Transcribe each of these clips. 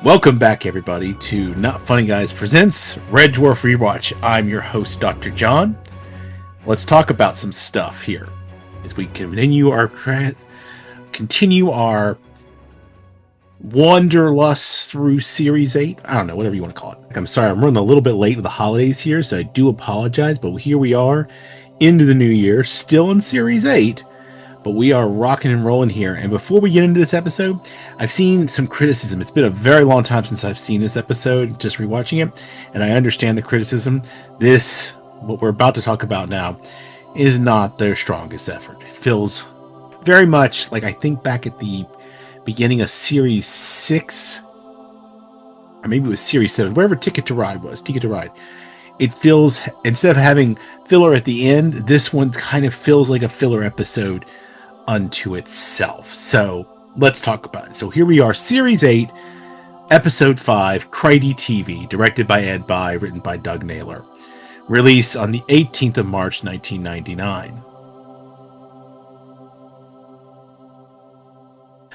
Welcome back, everybody, to Not Funny Guys Presents Red Dwarf Rewatch. I'm your host, Dr. John. Let's talk about some stuff here as we continue our wanderlust through Series 8. I don't know, whatever you want to call it. I'm sorry, I'm running a little bit late with the holidays here, so I do apologize, but here we are into the new year, still in Series 8. But we are rocking and rolling here. And before we get into this episode, I've seen some criticism. It's been a very long time since I've seen this episode, just rewatching it. And I understand the criticism. What we're about to talk about now, is not their strongest effort. It feels very much like I think back at the beginning of Series 6, or maybe it was Series 7, wherever Ticket to Ride was. It feels, instead of having filler at the end, this one kind of feels like a filler episode unto itself. So let's talk about it. So here we are, Series 8, Episode 5, Krytie TV, directed by Ed By, written by Doug Naylor. Released on the 18th of March, 1999.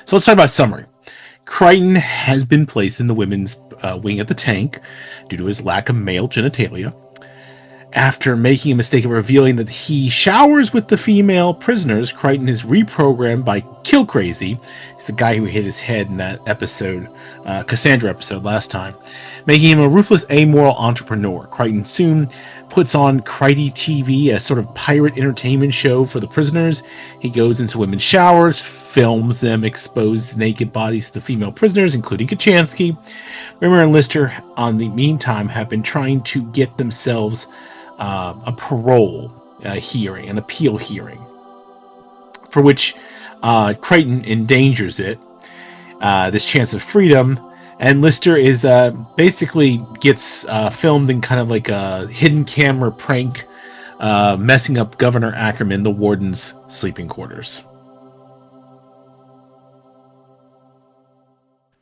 So let's talk about summary. Krytie has been placed in the women's wing of the tank due to his lack of male genitalia. After making a mistake of revealing that he showers with the female prisoners, Krytie is reprogrammed by Krytie. He's the guy who hit his head in that episode, Cassandra episode last time, making him a ruthless, amoral entrepreneur. Krytie soon puts on Krytie TV, a sort of pirate entertainment show for the prisoners. He goes into women's showers, films them expose naked bodies to the female prisoners, including Kachansky. Rimmer and Lister, on the meantime, have been trying to get themselves a parole hearing, an appeal hearing, for which Krytie endangers it, this chance of freedom. And Lister is basically gets filmed in kind of like a hidden camera prank, messing up Governor Ackerman, the warden's sleeping quarters.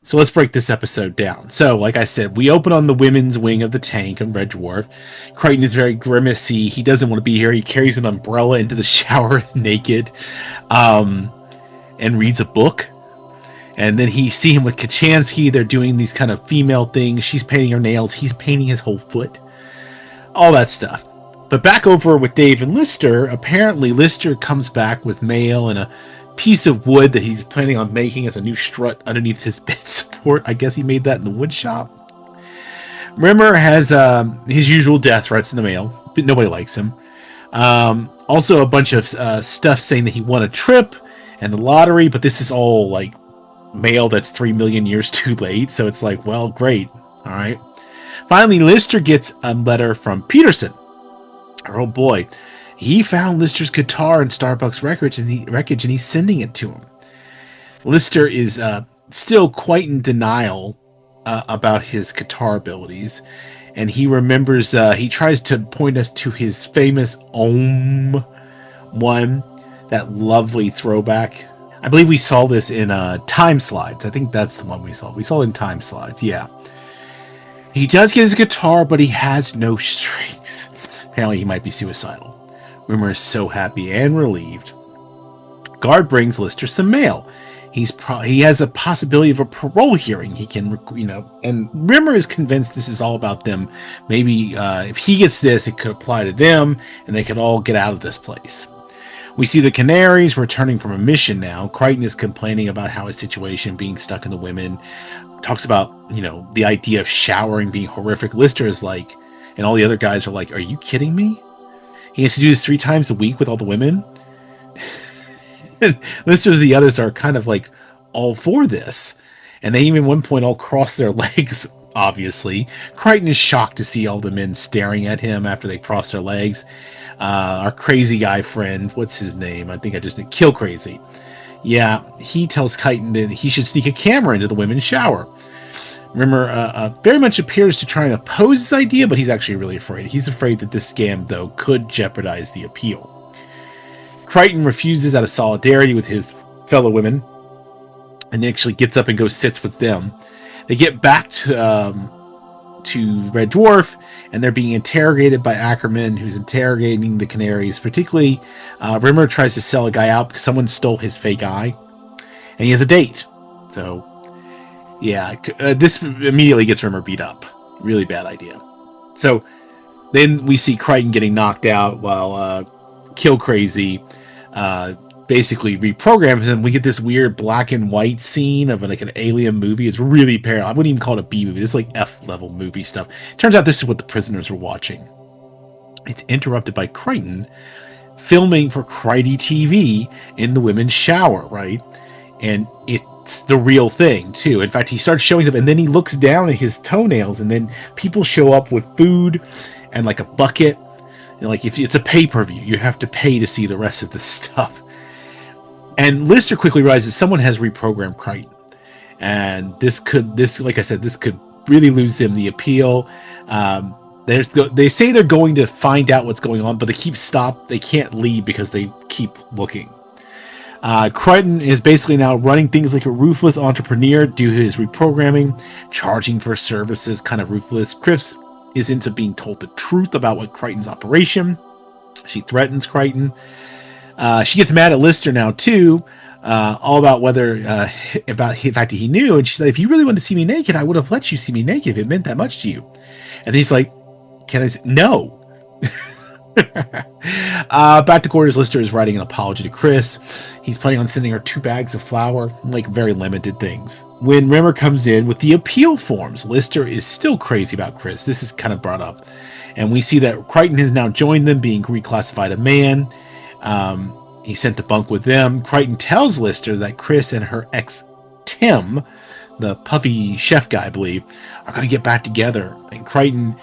So let's break this episode down. So, like I said, we open on the women's wing of the tank on Red Dwarf. Krytie is very grimacy. He doesn't want to be here. He carries an umbrella into the shower naked, and reads a book. And then he see him with Kachansky. They're doing these kind of female things. She's painting her nails. He's painting his whole foot. All that stuff. But back over with Dave and Lister, apparently Lister comes back with mail and a piece of wood that he's planning on making as a new strut underneath his bed support. I guess he made that in the wood shop. Rimmer has his usual death threats in the mail, but nobody likes him. Also a bunch of stuff saying that he won a trip and the lottery, but this is all like mail that's 3 million years too late. So it's like, well, great. All right. Finally, Lister gets a letter from Peterson. Oh boy. He found Lister's guitar in Starbucks wreckage, and he's sending it to him. Lister is still quite in denial about his guitar abilities, and he remembers, he tries to point us to his famous Om one, that lovely throwback. I believe we saw this in Time Slides. I think that's the one we saw. We saw it in Time Slides, yeah. He does get his guitar, but he has no strings. Apparently he might be suicidal. Rimmer is so happy and relieved. Guard brings Lister some mail. He has a possibility of a parole hearing. He can, and Rimmer is convinced this is all about them. Maybe if he gets this, it could apply to them, and they could all get out of this place. We see the Canaries returning from a mission now. Krytie is complaining about how his situation, being stuck in the women, talks about, the idea of showering being horrific. Lister is like, and all the other guys are like, are you kidding me? He has to do this 3 times a week with all the women. Lister and the others are kind of like all for this. And they even at one point all cross their legs, obviously. Krytie is shocked to see all the men staring at him after they cross their legs. Our crazy guy friend, what's his name? I think I just did Krytie. Yeah, he tells Krytie that he should sneak a camera into the women's shower. Rimmer very much appears to try and oppose this idea, but he's actually really afraid. He's afraid that this scam, though, could jeopardize the appeal. Krytie refuses out of solidarity with his fellow women, and actually gets up and goes sits with them. They get back to Red Dwarf, and they're being interrogated by Ackerman, who's interrogating the Canaries. Particularly, Rimmer tries to sell a guy out because someone stole his fake eye, and he has a date. So, yeah, this immediately gets Rimmer beat up. Really bad idea. So, then we see Krytie getting knocked out while Kill Crazy basically reprograms him. We get this weird black and white scene of like an alien movie. It's really parallel. I wouldn't even call it a B movie. It's like F-level movie stuff. Turns out this is what the prisoners were watching. It's interrupted by Krytie filming for Krytie TV in the women's shower, right? And it's the real thing, too. In fact, he starts showing them, and then he looks down at his toenails, and then people show up with food and like a bucket. And like if it's a pay-per-view, you have to pay to see the rest of this stuff. And Lister quickly realizes someone has reprogrammed Krytie. And this like I said, this could really lose them the appeal. They say they're going to find out what's going on, but they can't leave because they keep looking. Krytie is basically now running things like a ruthless entrepreneur due to his reprogramming, charging for services, kind of ruthless. Chris is into being told the truth about what Krytie's operation. She threatens Krytie. She gets mad at Lister now too, all about about the fact that he knew. And she's like, if you really wanted to see me naked, I would have let you see me naked if it meant that much to you. And he's like, can I say no? Back to quarters, Lister is writing an apology to Chris. He's planning on sending her 2 bags of flour, like very limited things. When Rimmer comes in with the appeal forms, Lister is still crazy about Chris. This is kind of brought up. And we see that Krytie has now joined them, being reclassified a man. He's sent to bunk with them. Krytie tells Lister that Chris and her ex Tim, the puffy chef guy, I believe, are going to get back together. And Krytie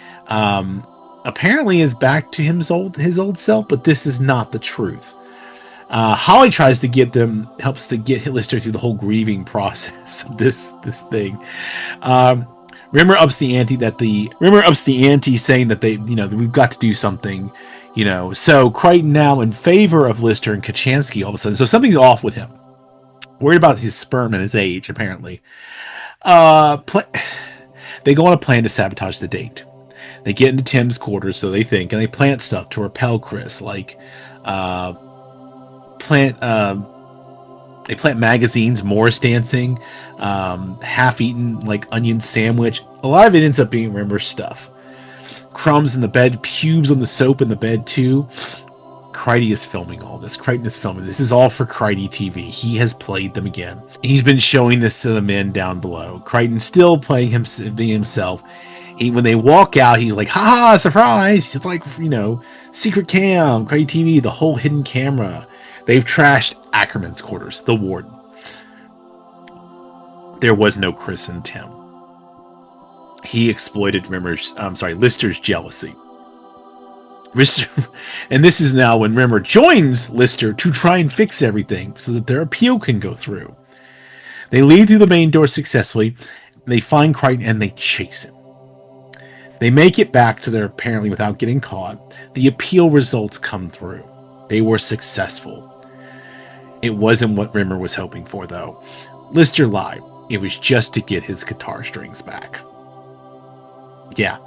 apparently is back to his old self, but this is not the truth. Holly tries to helps to get Lister through the whole grieving process of this thing. Rimmer ups the ante, saying that we've got to do something. So Krytie now in favor of Lister and Kachansky all of a sudden. So something's off with him. Worried about his sperm and his age, apparently. They go on a plan to sabotage the date. They get into Tim's quarters, so they think, and they plant stuff to repel Chris, like they plant magazines, Morris dancing, half-eaten like onion sandwich. A lot of it ends up being Rimmer's stuff. Crumbs in the bed, pubes on the soap in the bed too. Krytie is filming all this. Krytie is filming. This is all for Krytie TV. He has played them again. He's been showing this to the men down below. Krytie still playing being himself. When they walk out, he's like, ha, surprise. It's like, secret cam, Krytie TV, the whole hidden camera. They've trashed Ackerman's quarters, the warden. There was no Chris and Tim. He exploited Lister's jealousy. And this is now when Rimmer joins Lister to try and fix everything so that their appeal can go through. They leave through the main door successfully. They find Krytie and they chase him. They make it back to there apparently without getting caught. The appeal results come through. They were successful. It wasn't what Rimmer was hoping for, though. Lister lied. It was just to get his guitar strings back. Yeah,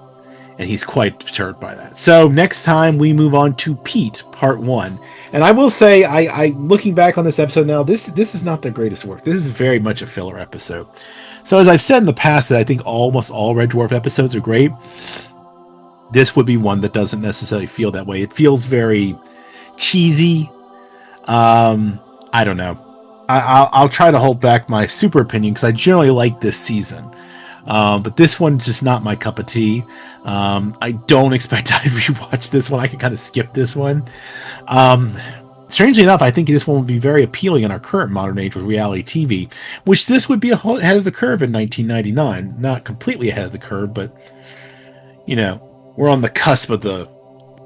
and he's quite perturbed by that. So next time we move on to Pete, part 1. And I will say, I looking back on this episode now, this is not the greatest work. This is very much a filler episode. So as I've said in the past that I think almost all Red Dwarf episodes are great, this would be one that doesn't necessarily feel that way. It feels very cheesy. I don't know. I'll try to hold back my super opinion because I generally like this season. But this one's just not my cup of tea. I don't expect to rewatch this one. I can kind of skip this one. Strangely enough, I think this one would be very appealing in our current modern age with reality TV, which this would be ahead of the curve in 1999. Not completely ahead of the curve, but, we're on the cusp of the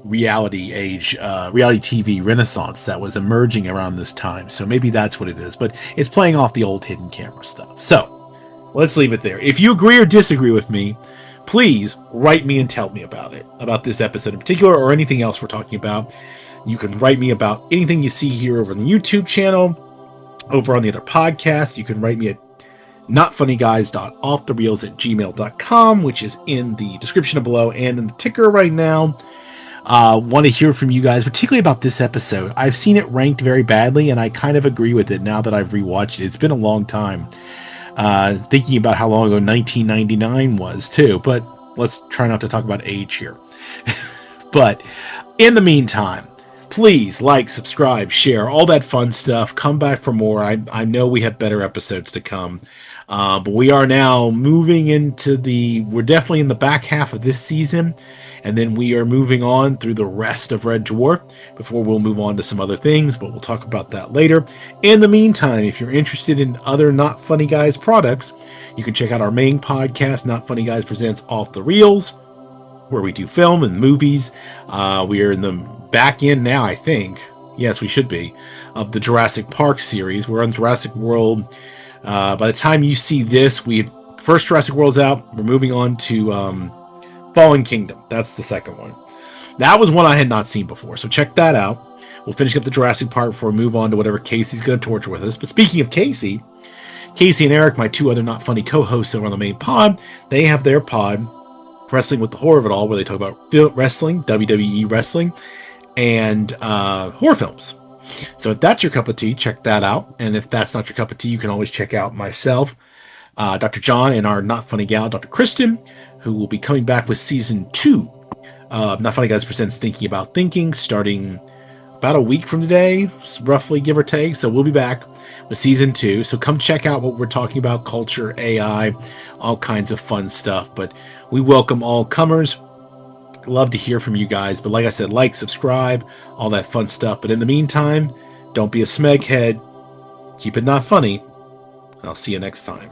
reality age, reality TV renaissance that was emerging around this time. So maybe that's what it is, but it's playing off the old hidden camera stuff. So let's leave it there. If you agree or disagree with me, please write me and tell me about it, about this episode in particular or anything else we're talking about. You can write me about anything you see here over on the YouTube channel, over on the other podcasts. You can write me at notfunnyguys.offthereels@gmail.com, which is in the description below and in the ticker right now. Want to hear from you guys, particularly about this episode. I've seen it ranked very badly, and I kind of agree with it now that I've rewatched it. It's been a long time. Thinking about how long ago 1999 was, too. But let's try not to talk about age here. But in the meantime, please like, subscribe, share, all that fun stuff. Come back for more. I know we have better episodes to come. But we are now moving into we're definitely in the back half of this season. And then we are moving on through the rest of Red Dwarf before we'll move on to some other things, but we'll talk about that later. In the meantime, if you're interested in other Not Funny Guys products, you can check out our main podcast, Not Funny Guys Presents Off the Reels, where we do film and movies. We are in the back end now, I think. Yes, we should be, of the Jurassic Park series. We're on Jurassic World. By the time you see this, first Jurassic World's out. We're moving on to Fallen Kingdom. That's the second one. That was one I had not seen before, so check that out. We'll finish up the Jurassic Park before we move on to whatever Casey's going to torture with us. But speaking of Casey and Eric, my two other Not Funny co-hosts over on the main pod, they have their pod, Wrestling with the Horror of It All, where they talk about wrestling, WWE wrestling, and horror films. So if that's your cup of tea, check that out. And if that's not your cup of tea, you can always check out myself, Dr. John, and our Not Funny gal, Dr. Kristen, who will be coming back with season 2 of Not Funny Guys Presents Thinking About Thinking, starting about a week from today, roughly, give or take. So we'll be back with season 2. So come check out what we're talking about, culture, AI, all kinds of fun stuff. But we welcome all comers. Love to hear from you guys. But like I said, like, subscribe, all that fun stuff. But in the meantime, don't be a smeghead. Keep it not funny. And I'll see you next time.